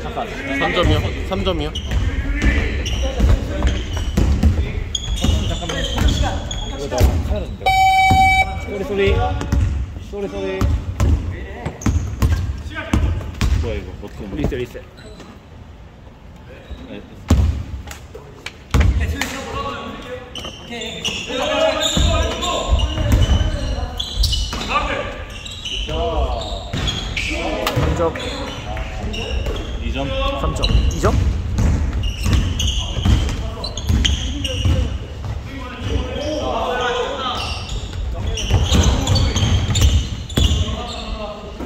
잠깐 3점이요? 3점이요? 잠깐만. 이거 나 카메라 좀 돼. 쏘리. 뭐야 이거 어떻게 리셋. 네. 3점 2점 3점 2점?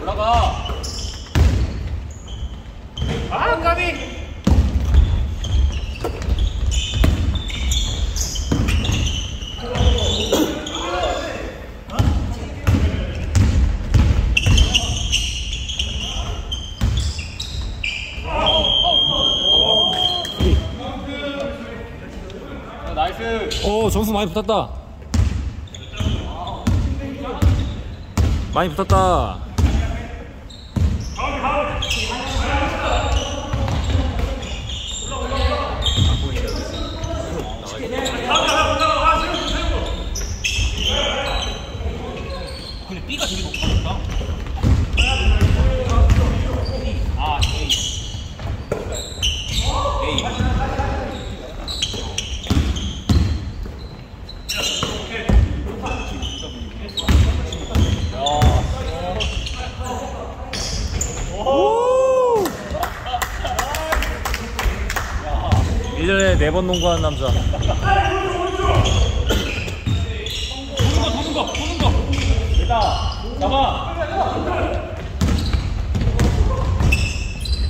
올라가. 아 까비. 나이스. 오 점수 많이 붙었다. 많이 붙었다. 근데 B가 되게 높아졌다. 아 A. 오! 1년에 4번 농구하는 남자. 도는 거. 됐다. 잡아.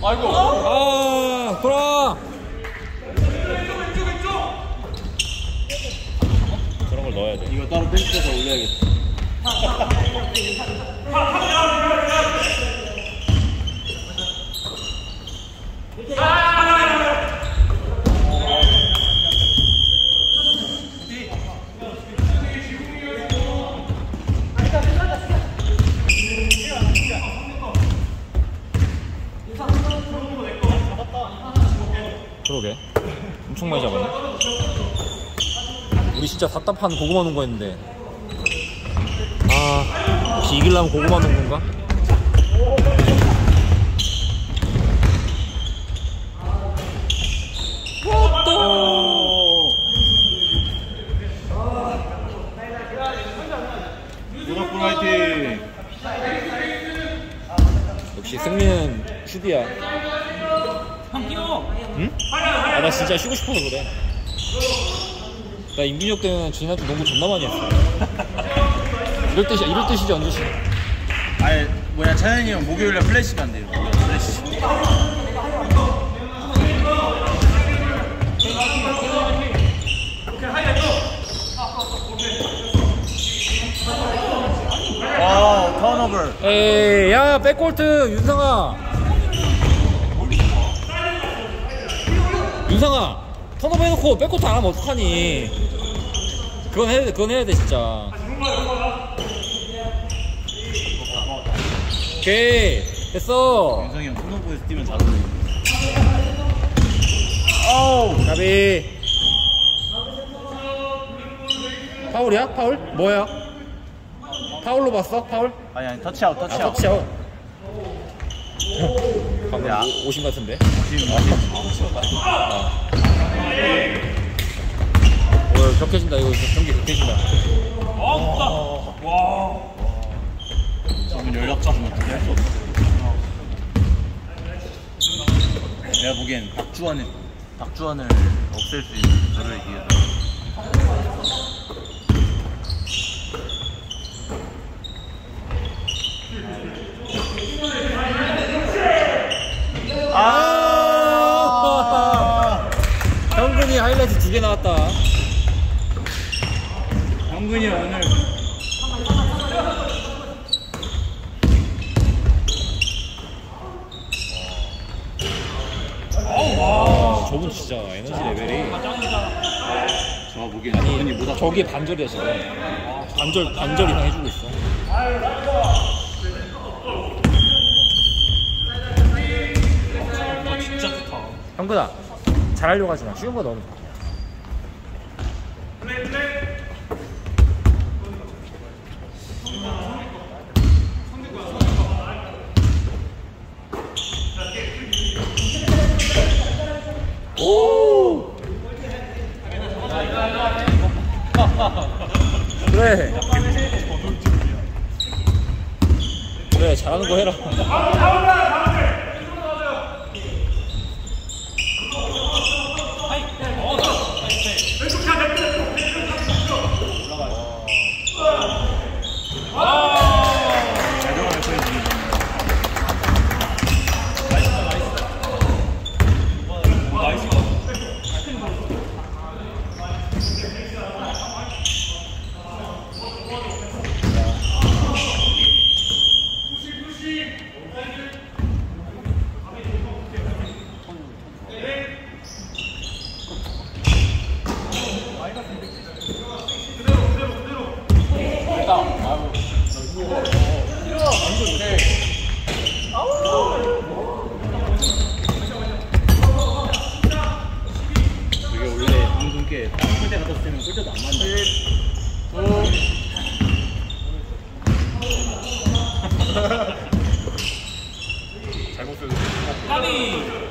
아이고. 아, 돌아. 저런 걸 넣어야 돼. 이거 따로 벤치에서 올려야겠다. 그러게. 엄청 많이 잡았네. 우리 진짜 답답한 고구마 농구했는데. 아, 혹시 이기려면 고구마 농구인가? 무조건 화이팅. 역시 승리는 슈디야. 응? 아, 나 진짜 쉬고 싶어서 그래. 나 임균혁 때는 준이한테 농구 존나 많이 했어. 이럴 때시지 언제시? 아예 뭐야 차현이 형 목요일에 플래시 간대요. 플래시. 와 턴오버. 에이, 야, 백골트 윤상아. 윤상아, 턴오버 해놓고 백골트 안 하면 어떡하니? 그건 해야 돼 진짜. 오케이, 됐어. 윤성이 형 턴오버에서 뛰면 잘 어울려. 어우 가비. 파울이야? 파울? 뭐야? 파울로 봤어? 파울? 아니 터치아웃. 아, 터치아웃. 방금 야. 오신 것 같은데? 오, 격해진다. 이거 경기 격해진다. 지금 연락처는 어떻게 할 수 없어. 내가 보기엔 박주환을 없앨 수 있는 저를 기회. 현근이 하이라이트 2개 나왔다. 형근이 오늘 저분 진짜 에너지 레벨이. 저 보기엔 형근이 보다 저게 반절이야 지금. 반절 이상 해주고 있어. 형구다 잘하려고 하지 마. 쉬운 거 넣으면 돼. 오! 그래. 그래, 잘하는 거 해라. 이게 원래 방송계 다른 때 갖다 쓰면 꿀때도 안 맞는다. 잘못 써도